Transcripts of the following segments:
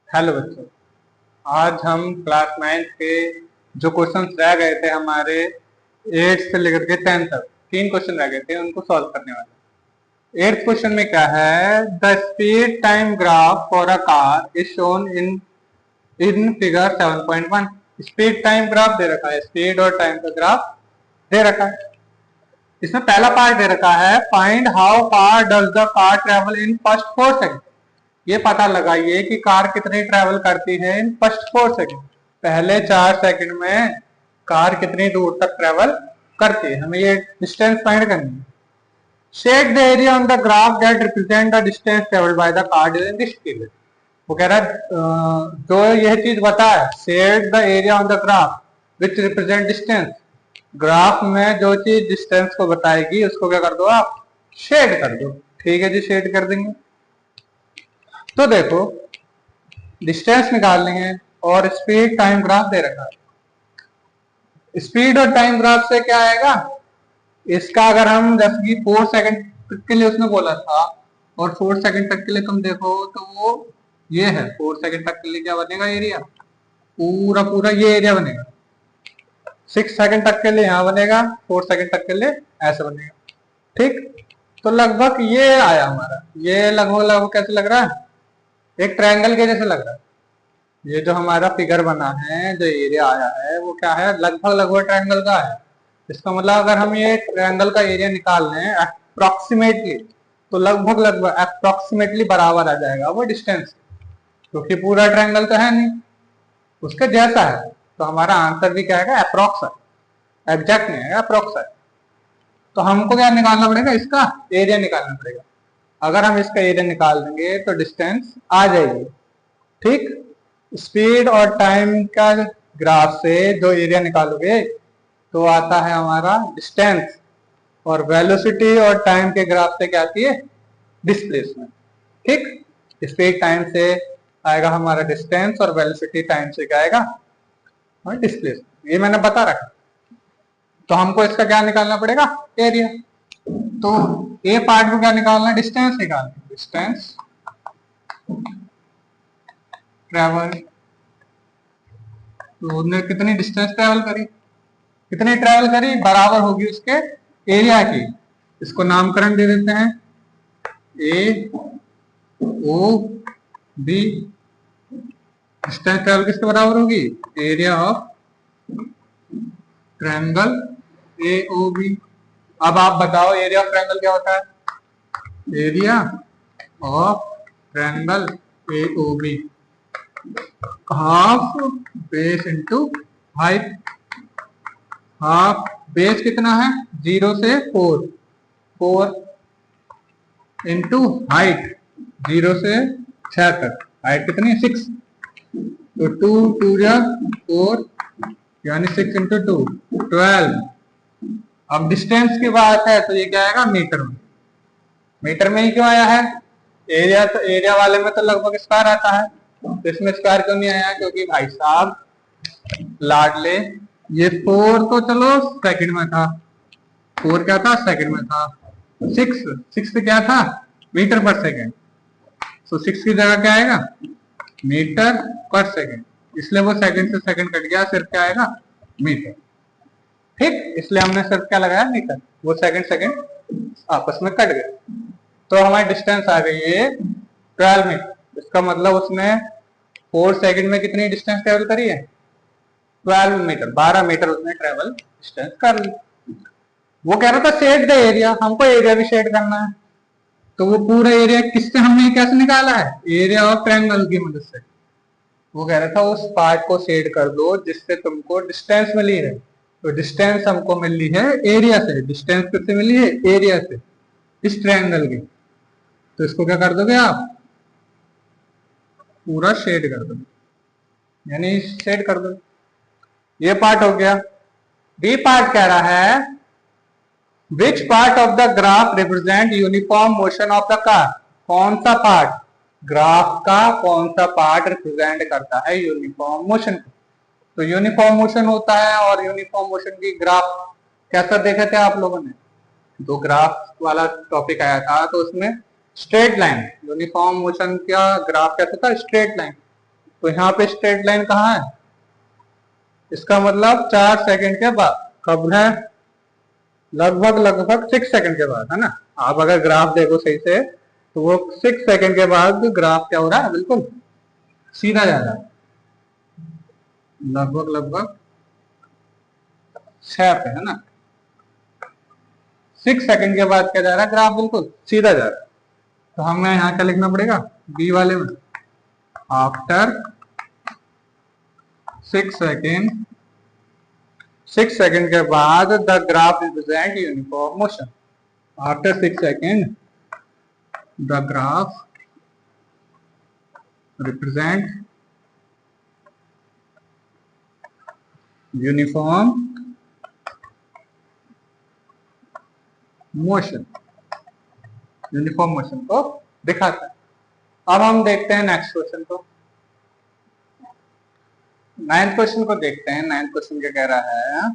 Hello बच्चों। आज हम क्लास 9 के जो क्वेश्चंस रह गए थे हमारे 8 से लेकर के 10 तक, 3 क्वेश्चन रह गए थे, उनको सॉल्व करने वाले। 8th क्वेश्चन में क्या है, the speed time graph for a car is shown in figure 7.1। Speed time graph दे रखा है, स्पीड और टाइम का ग्राफ दे रखा है। इसमें पहला पार्ट दे रखा है, find how far does the car travel in first 4 second. ये पता लगाइए कि कार कितनी ट्रेवल करती है इन फर्स्ट 4 सेकेंड। पहले 4 सेकेंड में कार कितनी दूर तक ट्रेवल करती है, हमें ये डिस्टेंस फाइंड करनी है। Shade the area on the graph that represent the distance travelled by the car during this period. वो कह रहा है जो यह चीज बताए, shade the area on the graph which represent distance. Graph में जो चीज डिस्टेंस को बताएगी उसको क्या कर दो आप, शेड कर दो। ठीक है जी, शेड कर देंगे। तो देखो, डिस्टेंस निकालनी है और स्पीड टाइम ग्राफ दे रखा है। स्पीड और टाइम ग्राफ से क्या आएगा, इसका अगर हम जैसे कि 4 सेकंड तक के लिए उसने बोला था और 4 सेकंड तक के लिए तुम देखो तो वो ये है। 4 सेकंड तक के लिए क्या बनेगा, एरिया पूरा पूरा ये एरिया बनेगा। 6 सेकंड तक के लिए यहाँ बनेगा, 4 सेकंड तक के लिए ऐसे बनेगा। ठीक, तो लगभग ये आया हमारा। ये लगभग लगभग कैसे लग रहा है, एक ट्रायंगल के जैसे लग रहा है। ये जो हमारा फिगर बना है, जो एरिया आया है, वो क्या है, लगभग लगभग ट्रायंगल का है। इसका मतलब अगर हम ये ट्रायंगल का एरिया निकाल लें अप्रोक्सीमेटली, तो लगभग लगभग अप्रोक्सीमेटली बराबर आ जाएगा वो डिस्टेंस, क्योंकि पूरा ट्रायंगल तो है नहीं, उसके जैसा है। तो हमारा आंसर भी क्या है, अप्रोक्स है, एग्जैक्ट नहीं है, अप्रोक्स है। तो हमको क्या निकालना पड़ेगा, इसका एरिया निकालना पड़ेगा। अगर हम इसका एरिया निकाल देंगे तो डिस्टेंस आ जाएगी। ठीक, स्पीड और टाइम का ग्राफ से जो एरिया निकालोगे तो आता है हमारा डिस्टेंस, और वेलोसिटी और टाइम के ग्राफ से क्या आती है, डिस्प्लेसमेंट। ठीक, स्पीड टाइम से आएगा हमारा डिस्टेंस और वेलोसिटी टाइम से क्या आएगा, और डिस्प्लेसमेंट। ये मैंने बता रखा। तो हमको इसका क्या निकालना पड़ेगा, एरिया। तो ए पार्ट में क्या निकालना है, डिस्टेंस निकालना है। डिस्टेंस ट्रेवल, तो उसने कितनी डिस्टेंस ट्रेवल करी, कितनी ट्रेवल करी बराबर होगी उसके एरिया की। इसको नामकरण दे देते हैं, A O B. Distance travel किसके बराबर होगी, area of triangle A O B. अब आप बताओ एरिया ऑफ ट्रायंगल क्या होता है, area of triangle A O B half base into height. Half base कितना है, 0 से 4, 4 इंटू हाइट 0 से 6 तक। हाइट कितनी है, 6। तो 2 2 जा 4, यानी 6 इंटू 2 12। अब डिस्टेंस की बात है तो ये क्या आएगा, मीटर में। मीटर में ही क्यों आया है, एरिया तो एरिया वाले में तो लगभग स्क्वायर आता है, तो इसमें स्क्वायर क्यों नहीं आया, क्योंकि भाई साहब लाडले, ये 4 तो चलो सेकंड में था, 4 क्या था, सेकंड में था। 6 क्या था, मीटर पर सेकंड। तो 6 की जगह क्या आएगा, मीटर पर सेकंड, इसलिए वो सेकंड से सेकंड कट गया, सिर्फ क्या आएगा, मीटर। ठीक, इसलिए हमने सिर्फ क्या लगाया, मीटर। वो सेकंड सेकंड आपस में कट गए, तो हमारी डिस्टेंस आ गई है 12 मीटर। इसका मतलब उसने 4 सेकंड में कितनी डिस्टेंस ट्रेवल करी है, 12 मीटर, 12 मीटर उसने ट्रेवल डिस्टेंस कर ली। वो कह रहा था शेड द एरिया, हमको एरिया भी शेड करना है। तो वो पूरा एरिया किससे हमने कैसे निकाला है, एरिया ऑफ ट्रायंगल की मदद से। वो कह रहा था उस पार्ट को शेड कर दो जिससे तुमको डिस्टेंस मिली है। तो डिस्टेंस हमको मिली है एरिया से। डिस्टेंस किससे मिली है, एरिया से, इस ट्रायंगल की। तो इसको क्या कर दोगे आप, पूरा शेड कर दोगे, यानी शेड कर दो। ये पार्ट हो गया। बी पार्ट कह रहा है, which part of the graph represent uniform motion of the car. कौन सा पार्ट, ग्राफ का कौन सा पार्ट रिप्रेजेंट करता है यूनिफॉर्म मोशन को। तो यूनिफॉर्म मोशन होता है, और यूनिफॉर्म मोशन की ग्राफ कैसा देखे थे आप लोगों ने, दो ग्राफ वाला टॉपिक आया था, तो उसमें स्ट्रेट लाइन, यूनिफॉर्म मोशन का ग्राफ कैसा था, स्ट्रेट लाइन। तो यहाँ पे स्ट्रेट लाइन कहाँ है, इसका मतलब 4 सेकंड के बाद। कब है, लगभग लगभग 6 सेकंड के बाद, है ना। आप अगर ग्राफ देखो सही से तो वो 6 सेकंड के बाद ग्राफ क्या हो रहा है, बिल्कुल सीधा जा रहा है, लगभग लगभग 6 पे, है ना। 6 सेकंड के बाद क्या जा रहा है, ग्राफ बिल्कुल सीधा जा रहा है। तो हमें यहाँ क्या लिखना पड़ेगा, बी वाले में, आफ्टर 6 सेकंड के बाद the graph represent uniform motion. After 6 second the graph represent uniform motion, uniform motion को दिखाता है। अब हम देखते हैं नेक्स्ट क्वेश्चन को, 9th क्वेश्चन को देखते हैं। 9th क्वेश्चन क्या कह रहा है,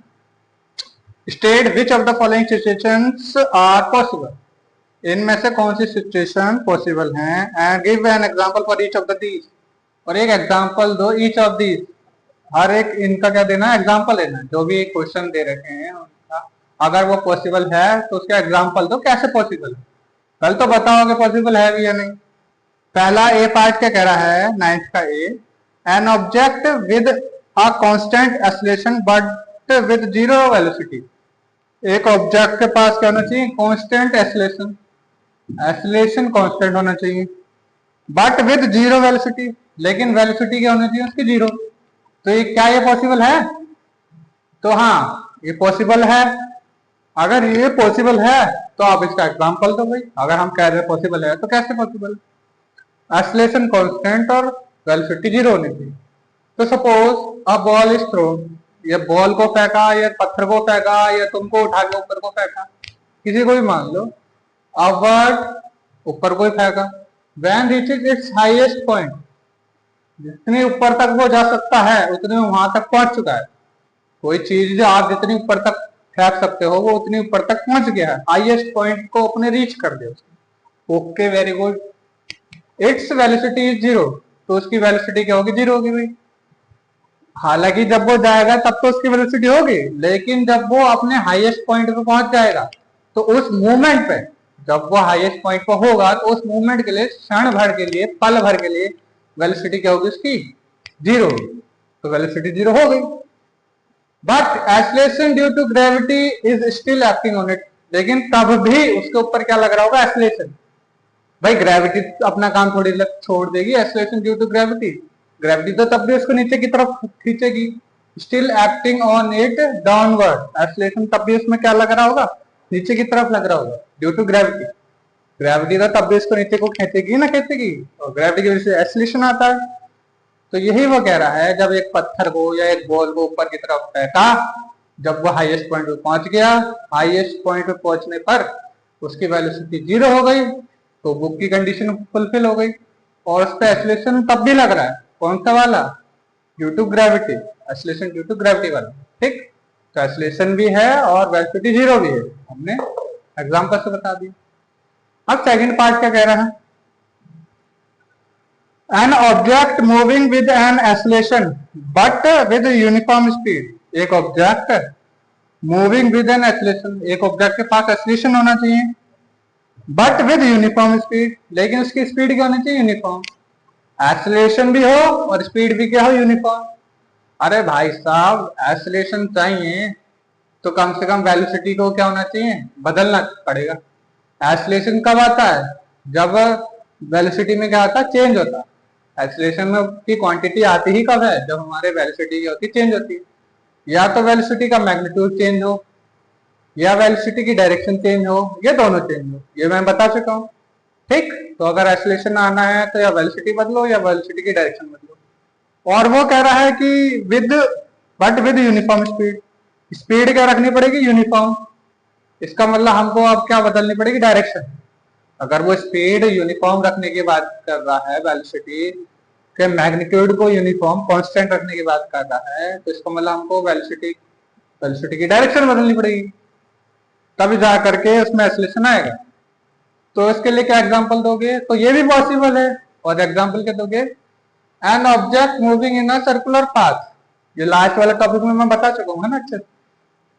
state which of the following situations are possible. इनमें से कौन सी सिचुएशन पॉसिबल हैं, and give an example for each of the these. और एक एग्जांपल दो ईच ऑफ दीज, हर एक इनका क्या देना है, एग्जांपल लेना है। जो भी क्वेश्चन दे रखे हैं उनका अगर वो पॉसिबल है तो उसका एग्जांपल दो, कैसे पॉसिबल है। कल तो बताओगे पॉसिबल है भी या नहीं। पहला ए पार्ट क्या कह रहा है, 9th का A, an object with a constant acceleration but with zero velocity. एक ऑब्जेक्ट के पास क्या होना चाहिए, कांस्टेंट एक्सेलरेशन, एक्सेलरेशन कांस्टेंट होना चाहिए, बट विद जीरो वेलोसिटी, लेकिन वेलोसिटी क्या होनी चाहिए उसकी जीरो। तो ये क्या ये पॉसिबल है, तो हाँ ये पॉसिबल है। अगर ये पॉसिबल है तो आप इसका एग्जांपल दो भाई। अगर हम कह रहे हैं पॉसिबल है तो कैसे पॉसिबल, एक्सेलरेशन कांस्टेंट और वेलोसिटी जीरो होनी चाहिए। तो suppose a ball is throne, ये बॉल को फेंका या पत्थर को फेंका या तुमको उठा के ऊपर को फेंका, किसी को भी मान लो, अपवर्ड ऊपर को ही फेंका, when reaches it's highest point, जितने ऊपर तक वो जा सकता है उतने वहां तक पहुंच चुका है। कोई चीज जो आप जितनी ऊपर तक फेंक सकते हो वो उतनी ऊपर तक पहुंच गया है, हाईएस्ट पॉइंट को अपने रीच कर दिया उसने। Okay very good. Its velocity is zero, तो उसकी वेलोसिटी क्या होगी, जीरो होगी भाई। हालांकि जब वो जाएगा तब तो उसकी वेलोसिटी होगी, लेकिन जब वो अपने हाईएस्ट पॉइंट पे पहुंच जाएगा तो उस मूवमेंट पे, जब वो हाईएस्ट पॉइंट पे होगा तो उस मूवमेंट के लिए, क्षण भर के लिए, पल भर के लिए वेलोसिटी क्या होगी उसकी, जीरो। तो वेलोसिटी जीरो हो गई। But acceleration due to gravity is still acting on it, लेकिन तब भी उसके ऊपर क्या लग रहा होगा, एक्सेलरेशन। भाई ग्रेविटी अपना काम थोड़ी छोड़ देगी, acceleration due to gravity, gravity तो तब भी उसको नीचे की तरफ खींचेगी। Still acting on it downward, acceleration तब भी उसमें क्या लग रहा होगा, नीचे की तरफ लग रहा होगा, ड्यू टू ग्रेविटी। ग्रेविटी तो तब भी उसको नीचे को खींचेगी ना खींचेगी, और ग्रेविटी की वजह से एक्सेलरेशन आता है। तो यही वो कह रहा है, जब एक पत्थर को या एक बॉल को ऊपर की तरफ फेंका, जब वो हाईएस्ट पॉइंट पे पहुंच गया, हाईएस्ट पॉइंट पे पहुंचने पर उसकी वेलोसिटी जीरो हो गई, तो बुक की कंडीशन फुलफिल हो गई। और उस पर एक्सेलरेशन तब भी लग रहा है, कौन सा वाला, due to gravity, acceleration due to gravity वाला। ठीक, तो एक्सेलरेशन भी है और वेलोसिटी जीरो भी है, हमने एग्जांपल से बता दिया। अब सेकंड पार्ट क्या कह रहा है, an object moving with an acceleration but with uniform speed. एक object moving with an acceleration, एक ऑब्जेक्ट के पास एक्सेलरेशन होना चाहिए बट विद यूनिफॉर्म स्पीड, लेकिन उसकी स्पीड क्या होनी चाहिए, यूनिफॉर्म। एक्सेलरेशन भी हो और स्पीड भी क्या हो, यूनिफॉर्म। अरे भाई साहब एक्सेलरेशन चाहिए तो कम से कम वेलोसिटी को क्या होना चाहिए, बदलना पड़ेगा। एक्सेलरेशन कब आता है, जब वेलोसिटी में क्या आता है, चेंज होता है। एक्सेलरेशन में की क्वांटिटी आती ही कब है, जब हमारे वेलोसिटी की होती चेंज होती है। या तो वेलोसिटी का मैग्नीट्यूड चेंज हो या वेलोसिटी की डायरेक्शन चेंज हो, ये दोनों चेंज हो, ये मैं बता चुका हूँ। ठीक, तो अगर एक्सेलरेशन आना है तो या वेलोसिटी बदलो या वेलोसिटी की डायरेक्शन बदलो। और वो कह रहा है कि with, but with uniform speed, speed क्या रखनी पड़ेगी, यूनिफॉर्म। इसका मतलब हमको अब क्या बदलनी पड़ेगी, डायरेक्शन। अगर वो स्पीड यूनिफॉर्म रखने की बात कर रहा है, वेलोसिटी के मैग्नीट्यूड को यूनिफॉर्म कांस्टेंट रखने की बात कर रहा है, तो इसका मतलब हमको वेलोसिटी की डायरेक्शन बदलनी पड़ेगी, तभी जा करके उसमें एक्सेलरेशन आएगा। तो इसके लिए क्या एग्जांपल दोगे, तो ये भी पॉसिबल है। और एग्जांपल क्या दोगे, N object moving in a circular path, ये लास्ट वाला टॉपिक में मैं बता चुका हूँ ना अच्छे से।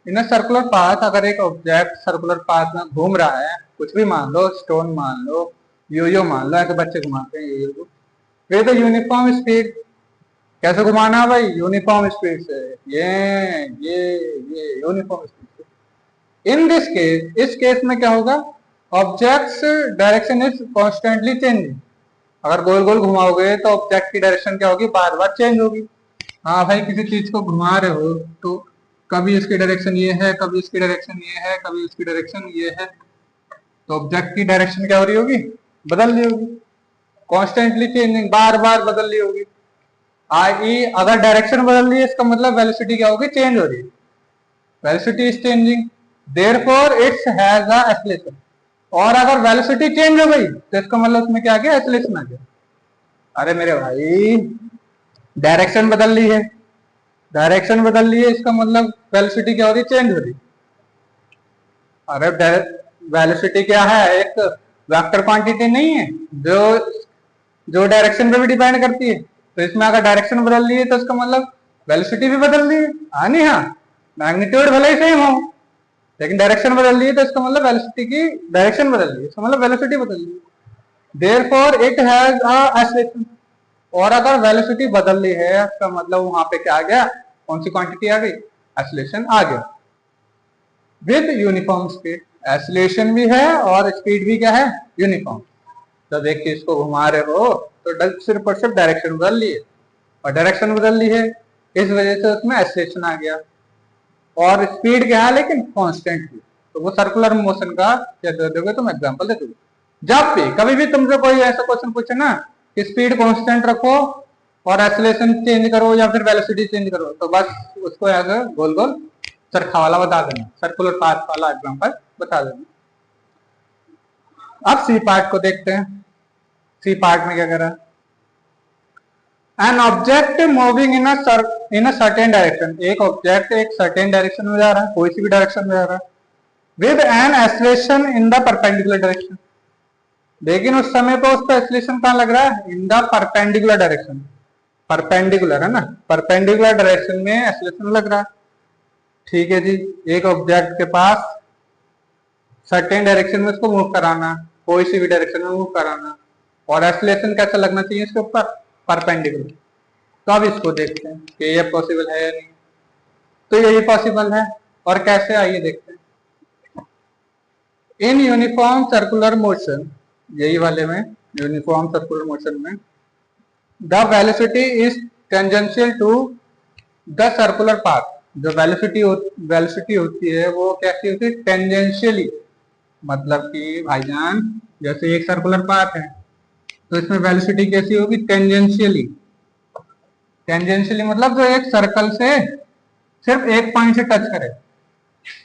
इन अ सर्कुलर पाथ, अगर एक ऑब्जेक्ट सर्कुलर पाथ में घूम रहा है, कुछ भी मान लो, स्टोन मान लो, यो मान लो, ऐसे बच्चे घुमाते हैं यो को, विद यूनिफॉर्म स्पीड। कैसे घुमाना है भाई? यूनिफॉर्म स्पीड से। ये यूनिफॉर्म स्पीड से। इन दिस केस, इस केस में क्या होगा? Objects direction is constantly changing. अगर गोल गोल घुमाओगे तो ऑब्जेक्ट की डायरेक्शन क्या होगी? बार बार चेंज होगी। हाँ भाई, किसी चीज को घुमा रहे हो तो कभी इसकी डायरेक्शन ये है, कभी इसकी डायरेक्शन ये है, कभी इसकी डायरेक्शन ये है, तो ऑब्जेक्ट की डायरेक्शन क्या हो रही होगी? बदल रही होगी। कॉन्स्टेंटली चेंजिंग, बार बार बदल रही होगी। आई अगर डायरेक्शन बदल रही है, इसका मतलब वेलोसिटी क्या होगी? चेंज हो रही है। Velocity is changing, therefore it's has a acceleration. और अगर वेलोसिटी चेंज हो गई तो इसका मतलब उसमें क्या आ गया? एक्सेलरेशन आ गया। अरे मेरे भाई, डायरेक्शन बदल ली है, डायरेक्शन बदल ली है, इसका मतलब वेलोसिटी क्या हो रही? चेंज हो रही। अरे वेलोसिटी क्या है? एक वेक्टर क्वांटिटी नहीं है जो जो डायरेक्शन पे भी डिपेंड करती है। तो इसमें अगर डायरेक्शन बदल रही है तो इसका मतलब वेलोसिटी भी बदल रही है। हाँ नहीं? हाँ, मैग्नीट्यूड भले ही सेम हो, लेकिन डायरेक्शन बदल रही है तो इसका मतलब वेलोसिटी की डायरेक्शन बदल रही है, इसका मतलब वेलोसिटी बदल रही है। Therefore it has a acceleration. और अगर वेलोसिटी बदल रही है, इसका मतलब वहां पे क्या आ गया? कौन सी क्वांटिटी आ गई? एक्सेलरेशन आ गया। विद यूनिफॉर्म स्पीड, एक्सेलरेशन भी है और स्पीड भी क्या है? यूनिफॉर्म। जब एक चीज को घुमा रहे हो तो सिर्फ और सिर्फ डायरेक्शन बदल ली है, और डायरेक्शन बदल ली है, इस वजह से उसमें एक्सेलरेशन आ गया। और स्पीड क्या है? लेकिन कांस्टेंट थी। तो वो सर्कुलर मोशन का क्या दे दोगे तुम? एग्जांपल दे दोगे। जब भी कभी भी तुमसे कोई ऐसा क्वेश्चन पूछे ना कि स्पीड कांस्टेंट रखो और एक्सेलरेशन चेंज करो या फिर वेलोसिटी चेंज करो, तो बस उसको ऐसे गोल गोल चरखा वाला बता देना, सर्कुलर पाथ वाला एग्जांपल बता देना। अब सी पार्ट को देखते हैं। सी पार्ट में क्या करा? N object moving in a certain direction, एक ऑब्जेक्ट एक सर्टेन डायरेक्शन में जा रहा है, कोई सी भी डायरेक्शन में जा रहा है, with an acceleration in the perpendicular direction. लेकिन उस समय पे उसका एक्सेलरेशन कहाँ लग रहा है? In the perpendicular direction. Perpendicular है ना, परपेंडिकुलर डायरेक्शन में एक्सेलरेशन लग रहा है। ठीक है जी, एक ऑब्जेक्ट के पास सर्टेन डायरेक्शन में उसको मूव कराना, कोई सी भी डायरेक्शन में मूव कराना, और एक्सेलरेशन कैसा लगना चाहिए इसके ऊपर? परपेंडिकुलर। तो अब इसको देखते हैं कि ये पॉसिबल है या नहीं। तो यही पॉसिबल है, और कैसे? आइए देखते हैं। इन यूनिफॉर्म सर्कुलर मोशन, यही वाले में, यूनिफॉर्म सर्कुलर मोशन में, the velocity is tangential to the circular path. जो वेलोसिटी होती है वो कैसी होती है? टेंजेंशियली। मतलब कि भाईजान, जैसे एक सर्कुलर पाथ है तो इसमें वेलोसिटी कैसी होगी? टेंजेंशियली। टेंजेंशियली मतलब जो एक सर्कल से सिर्फ एक पॉइंट से टच करे।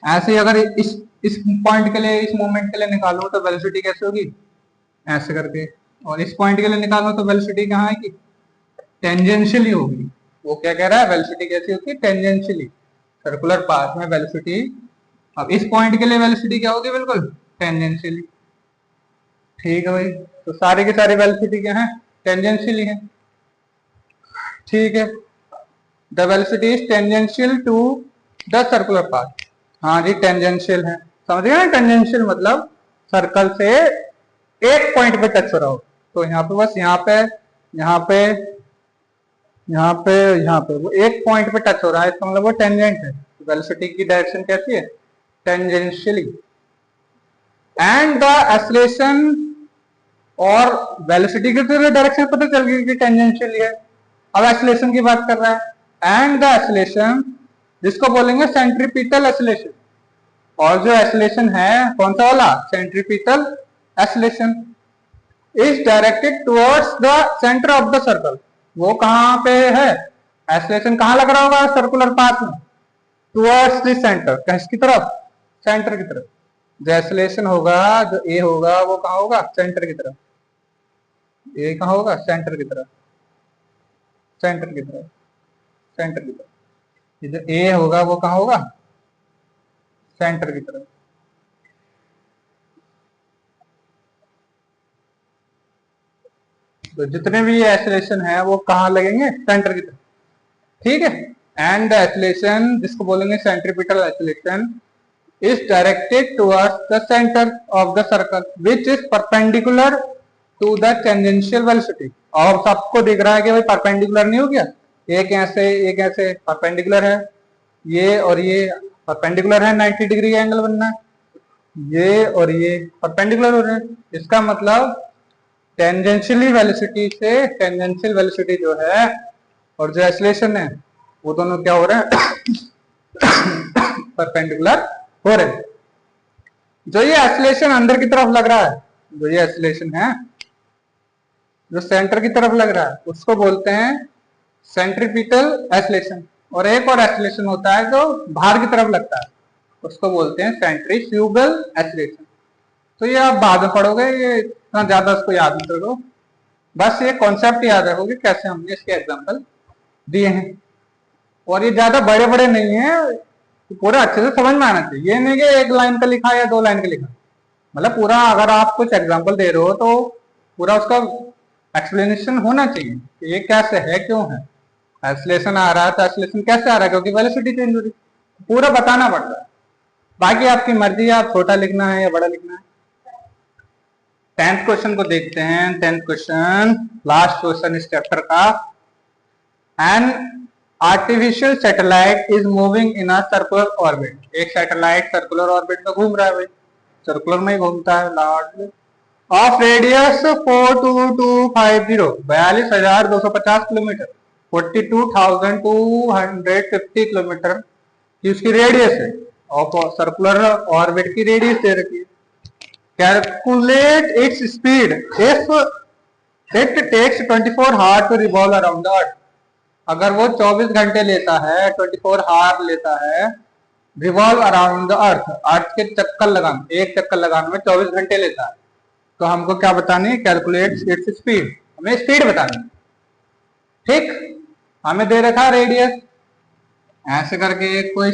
ऐसे ही अगर इस पॉइंट के लिए, इस मोमेंट के लिए निकालो तो वेलोसिटी कैसे होगी? ऐसे करके। और इस पॉइंट के लिए निकालो तो वेलोसिटी कहाँ आएगी? टेंजेंशियली होगी। वो क्या कह रहा है? वेलोसिटी कैसी होती है? टेंजेंशियली। सर्कुलर पाथ में वेलोसिटी, अब इस पॉइंट के लिए वेलोसिटी क्या होगी? बिल्कुल टेंजेंशियली। ठीक है भाई, तो सारी की सारी वेलोसिटी क्या है? टेंजेंशियली है। ठीक है, the velocity is tangential to the circular path. हाँ जी, टेंजेंशियल है। समझ गए ना? टेंजेंशियल मतलब सर्कल से एक पॉइंट पे टच हो रहा हो। तो यहाँ पे बस यहाँ पे, यहाँ पे, यहाँ पे, यहाँ पे वो एक पॉइंट पे टच हो रहा है, इसका मतलब वो टेंजेंट है। वेलोसिटी की डायरेक्शन कैसी है? टेंजेंशियली। एंड द एक्सेलरेशन, और वेलोसिटी की तो डायरेक्शन पता चल गई कि टेंजेंशियली है। अब एक्सेलरेशन की बात कर रहा है। एंड द एक्सेलरेशन, जिसको बोलेंगे सेंट्रीपिटल एक्सेलरेशन। और जो एक्सेलरेशन है कौन सा वाला? Centripetal acceleration is directed towards the centre of the circle. वो कहां पे है? एक्सेलरेशन कहां लग रहा होगा सर्कुलर पाथ में? टुवर्ड्स द सेंटर, किसकी तरफ? सेंटर की तरफ। जो एक्सेलरेशन होगा, जो ए होगा, वो कहां होगा? सेंटर की तरफ। ए कहां होगा? सेंटर की तरफ, सेंटर की तरफ, सेंटर की तरफ। ये जो ए होगा वो कहां होगा? सेंटर की तरफ। तो जितने भी ये एक्सेलरेशन है वो कहाँ लगेंगे, सेंटर की तरफ, ठीक है। एंड एक्सेलरेशन जिसको बोलेंगे centripetal acceleration is directed towards the centre of the circle which is perpendicular to the tangential velocity. और सबको दिख रहा है कि भाई परपेंडिकुलर नहीं हो गया, एक ऐसे परपेंडिकुलर है, ये और ये परपेंडिकुलर है, 90 डिग्री एंगल बनना है, ये और ये परपेंडिकुलर हो रहे हैं। इसका मतलब टेंजेंशियली वेलोसिटी से टेंजेंशियल वेलोसिटी जो है और जो एक्सेलरेशन है वो दोनों क्या हो रहे हैं परपेंडिकुलर हो रहे हैं। जो ये एक्सेलरेशन अंदर की तरफ लग रहा है, जो ये एक्सेलरेशन है जो सेंटर की तरफ लग रहा है उसको बोलते हैं सेंट्रीपिटल एक्सेलरेशन, और एक और एक्सेलरेशन होता है जो बाहर की तरफ लगता है उसको बोलते हैं सेंट्रीफ्यूगल एक्सेलरेशन। तो ये आप बाद में पढ़ोगे, ये इतना ज्यादा उसको याद नहीं करो, बस ये कॉन्सेप्ट याद रखोगे कैसे हमने इसके एग्जांपल दिए हैं। और ये ज्यादा बड़े बड़े नहीं है, पूरा अच्छे से समझ में आना चाहिए, ये नहीं कि एक लाइन का लिखा या 2 लाइन का लिखा, मतलब पूरा अगर आप कुछ एग्जांपल दे रहे हो तो पूरा उसका एक्सप्लेनेशन होना चाहिए कि ये कैसे है, क्यों है, एक्सेलरेशन आ रहा है तो एक्सेलरेशन कैसे आ रहा है, क्योंकि वेलोसिटी चेंज हो रही, पूरा बताना पड़ता है। बाकी आपकी मर्जी है, आप छोटा लिखना है या बड़ा लिखना है। 10th क्वेश्चन को देखते हैं। 10th क्वेश्चन लास्ट क्वेश्चन इस चैप्टर का। An artificial satellite is moving in a circular orbit. एक सैटेलाइट सर्कुलर ऑर्बिट में घूम रहा है, भाई सर्कुलर में ही घूमता है, large of radius 42250 42,250 kilometre 42,250 kilometre की उसकी रेडियस है, और सर्कुलर ऑर्बिट की रेडियस दे रखी है। Calculate its speed if it takes 24 hour to revolve around the earth. अगर वो 24 घंटे लेता है, 24 हावर लेता है रिवॉल्व अराउंड द अर्थ, अर्थ के चक्कर लगाना, एक चक्कर लगाने में 24 घंटे लेता है, तो हमको क्या बतानी है, कैलकुलेट इट्स स्पीड, हमें स्पीड बतानी है, ठीक। हमें दे रखा रेडियस, ऐसे करके कोई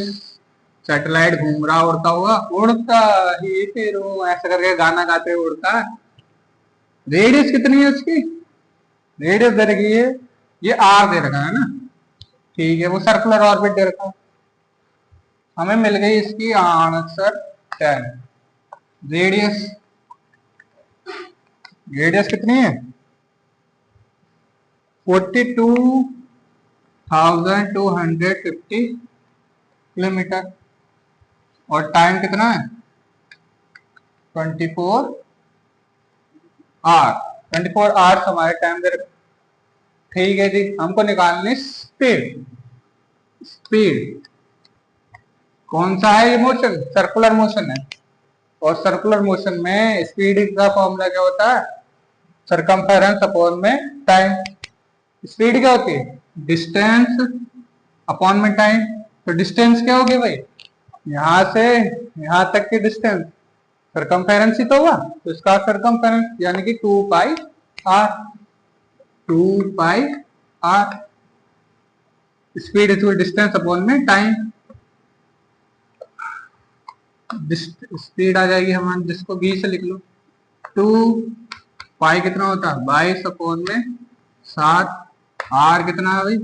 सैटेलाइट घूम रहा उड़ता हुआ, उड़ता ही फिर वो ऐसे करके गाना गाते हुए उड़ता है। रेडियस कितनी है उसकी, रेडियस दे रखी है, ये आर दे रखा है ना, ठीक है, वो सर्कुलर ऑर्बिट दे रखा है। हमें मिल गई इसकी आंसर 10। रेडियस, रेडियस कितनी है 42,250 किलोमीटर, और टाइम कितना है 24 आवर, 24 आवर्स हमारे टाइम दे रखा, ठीक है जी। हमको निकालनी स्पीड, स्पीड कौन सा है, ये मोशन सर्कुलर मोशन है, और सर्कुलर मोशन में स्पीड का फॉर्मूला क्या होता है, सरकमफेरेंस अपॉन में टाइम। स्पीड क्या होती है, डिस्टेंस अपॉन में टाइम। तो डिस्टेंस क्या होगी भाई, यहां से यहां तक की डिस्टेंस सरकमफेरेंस ही तो हुआ, तो इसका सरकमफेरेंस यानी कि 2 pi R, 2 pi R. Speed equal distance upon में टाइम। स्पीड आ जाएगी हमारे, जिसको 20 से लिख लो, 2 पाई कितना होता है 22 अपॉन में 7, आर कितना है भाई,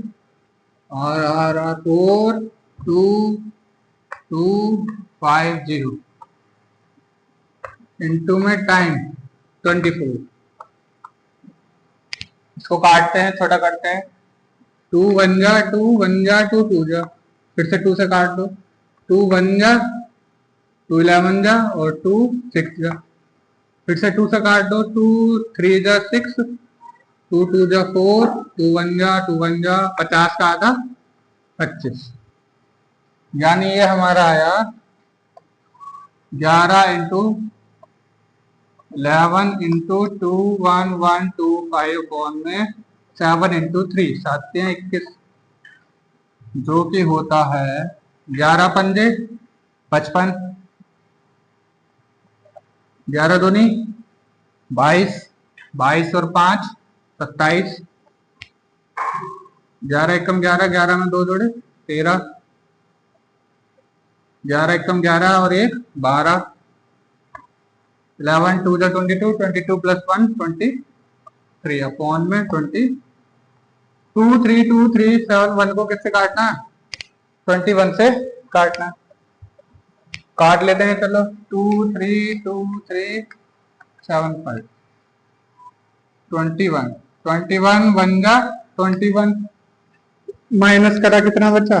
और आर 42250 इंटू में टाइम 24। इसको काटते हैं, छोटा करते हैं, 2 1 जा 2 1 जा 2 2 जा, फिर से 2 से काट दो, 2 1 जा 2 11 जा, और 2 6 जा, फिर से 2 से काट दो, 2 3 जा 6, 2 2 जा 4, 2 1 जा 2 1 जा, 50 का आधा 25, यानी ये हमारा आया 11 इंटू 11 इंटू 21125 कौन में 7 इंटू 3 7 21, जो कि होता है 11 पंजे 55, 11 दूनी 22, 22 और 5 27, 11 एकम 11, 11 में 2 जोड़े 13, 11 एकम 11 और 1 12, 11 2 जा 22, 22 प्लस 1 24, 3 अपॉन में 20 2 3 2 3 7 1 को किससे काटना है? 21 से काटना है। काट लेते हैं, चलो 2 3 2 3 7 5 21 21 बन जा 21 माइनस करा कितना बचा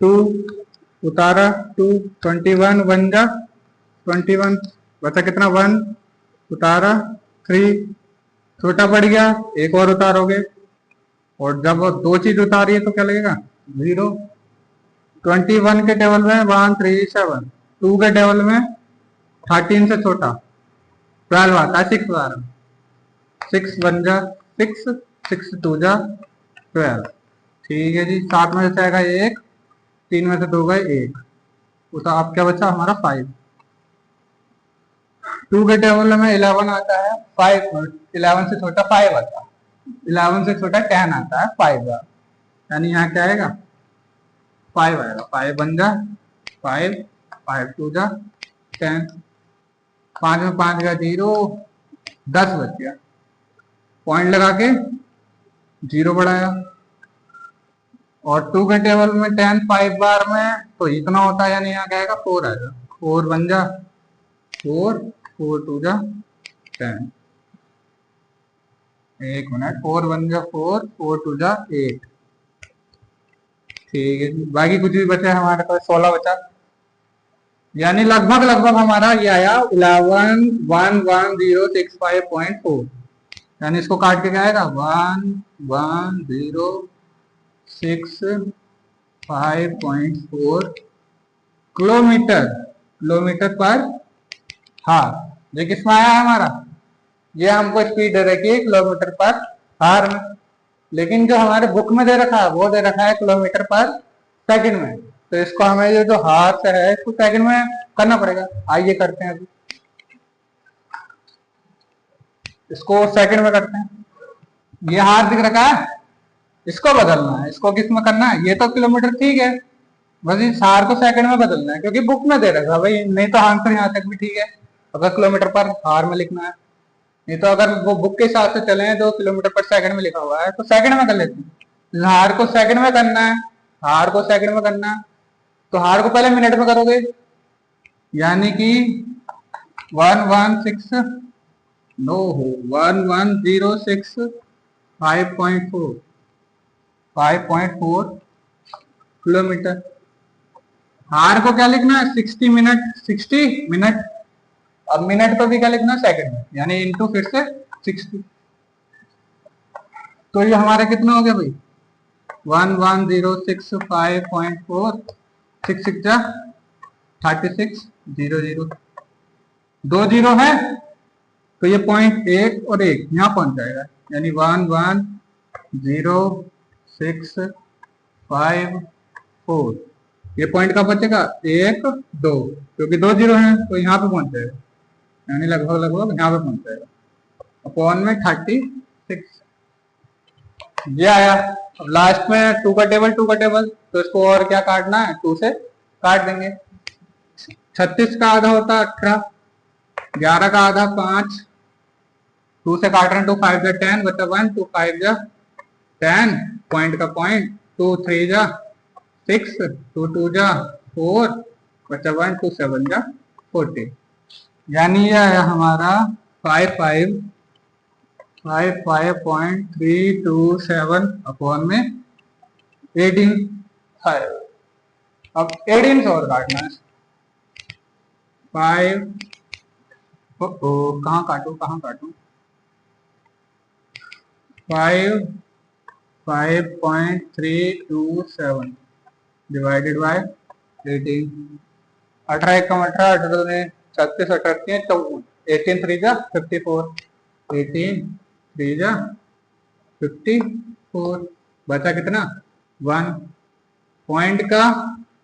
2 उतारा 2 21 बन जा 21 बचा कितना 1 उतारा 3 छोटा पड़ गया एक और उतारोगे और जब वो दो चीज उतारी है तो क्या लगेगा 0। 21 के टेबल में 1 3 7 2 के टेबल में 13 से छोटा 12 आता है 6 बार 6 बन जा 6 6 2 जा 12। ठीक है जी 7 में से जाएगा 1 3 में से 2 गए 1 उस अब क्या बचा हमारा 5। 2 के टेबल में 11 आता है 5 11 से छोटा 5 आता है 11 से छोटा 10 आता है 5 बार यानी यहाँ क्या आएगा 5 आएगा 5 बन जा 5 5 2 जा 10 5 में 5 का 0 10 बच गया पॉइंट लगा के 0 बढ़ाया और 2 के टेबल में 10 5 बार में तो इतना होता है यानी यहाँ क्या आएगा 4 आएगा 4 बन जा 4 4 2 जा 10 1 मिनट 4 बन जा 4 4 2 जा 8। ठीक है जी बाकी कुछ भी बचा हमारे पास 16 बचा यानी लगभग लगभग हमारा ये आया 11,11065.4 यानी इसको काट के क्या आएगा 11,065.4 किलोमीटर पर हार। ये किसमें आया है हमारा ये हमको स्पीड दे रखी है किलोमीटर पर हार में लेकिन जो हमारे बुक में दे रखा है वो दे रखा है किलोमीटर पर सेकंड में तो इसको हमें ये जो हार से है इसको सेकंड में करना पड़ेगा। आइए करते हैं अभी इसको सेकंड में करते हैं। ये हार दिख रखा है इसको बदलना है इसको किस में करना है ये तो किलोमीटर ठीक है बस इस हार को सेकंड में बदलना है क्योंकि बुक में दे रखा है भाई नहीं तो आंसर यहाँ तक भी ठीक है अगर किलोमीटर पर हार में लिखना है नहीं तो अगर वो बुक के हिसाब से चले जो किलोमीटर पर सेकंड में लिखा हुआ है तो सेकंड में कर लेते हैं। हार को सेकंड में करना है हार को सेकंड में करना है तो हार को पहले मिनट में करोगे यानी कि 116 नो हो 1106.5.4 किलोमीटर। हार को क्या लिखना है 60 मिनट अब मिनट को भी क्या लिखना सेकंड में यानी इनटू फिर से 60 तो ये हमारा कितना हो गया भाई 11,065.4 6 6 जा 36 0 2 0 है तो ये 0.1 और 1 यहाँ पहुंच जाएगा यानी 11,065.4 ये पॉइंट का बचेगा 1 2 क्योंकि 2 0 है तो यहाँ पे पहुंच जाएगा यानी लगभग लगभग यहाँ पे पहुंच जाएगा अपॉन में 36 ये आया। अब लास्ट में 2 का टेबल तो इसको और क्या काटना है 2 से काट देंगे 36 का आधा होता है 18 11 का आधा 5 2 से काट रहे हैं 2 5 जा 10 बचा 1 2 5 जा 10 पॉइंट का पॉइंट 2 3 जा 6 2 2 जा 4 बचा 1 2 7 जा 40 यानी यह है हमारा 55.327 अपॉन में 18 है। अब 18 से और काटना है 5 कहाँ काटूं 5.327 डिवाइडेड बाय 18 18 1 18 18 36 18 54 18 3 जा 54 18 3 जा 54 बचा कितना 1 पॉइंट का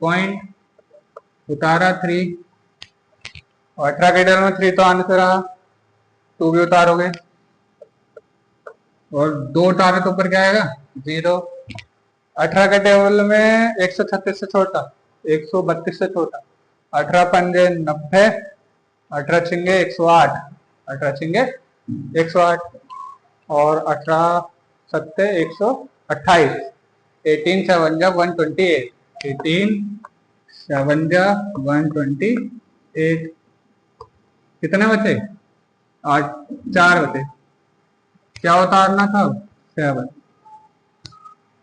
पॉइंट उतारा 3 और 18 के टेबल में 3 तो आने से रहा 2 भी उतारोगे और 2 उतारे तो ऊपर क्या आएगा 0। 18 के टेबल में 136 से छोटा 132 से छोटा 18 पंजे 90 18 छिंगे 108 18 छिंगे 108 और 18×7 = 128। 18 7 जा 128, 18 7 जा 128, कितने बचे? 8, 4 बचे। क्या उतारना था? 7।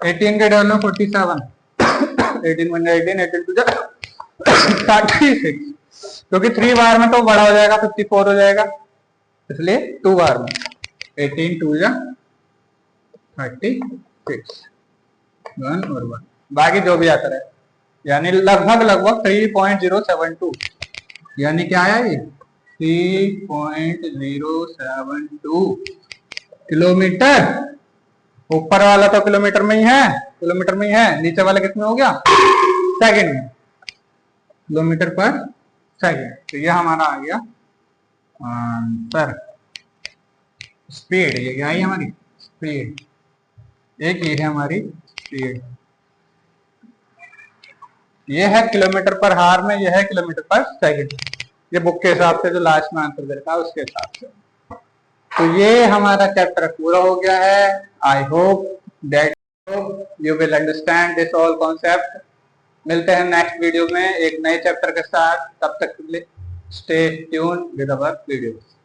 18 के डबल में 47, 18 1 18, 18 2 36, क्योंकि 3 बार में तो बड़ा हो जाएगा, 54 हो जाएगा, इसलिए 2 बार में 18 2 36, 1 और 1, बाकी जो भी आता है, यानी लगभग 3072, यानी क्या आया ये 3072 किलोमीटर। ऊपर वाला तो किलोमीटर में ही है, नीचे वाला किसमें हो गया? सेकंड में, किलोमीटर पर सेकंड। तो ये हमारा आ गया आंसर। स्पीड, ये क्या है हमारी स्पीड, एक ये है हमारी स्पीड, ये है किलोमीटर पर हार में, ये है किलोमीटर पर सेकंड। ये बुक के हिसाब से जो लास्ट में आंसर दे रखा है उसके हिसाब से। तो ये हमारा चैप्टर पूरा हो गया है। I hope that you will understand this all concept. मिलते हैं नेक्स्ट वीडियो में एक नए चैप्टर के साथ, तब तक stay tune with our videos.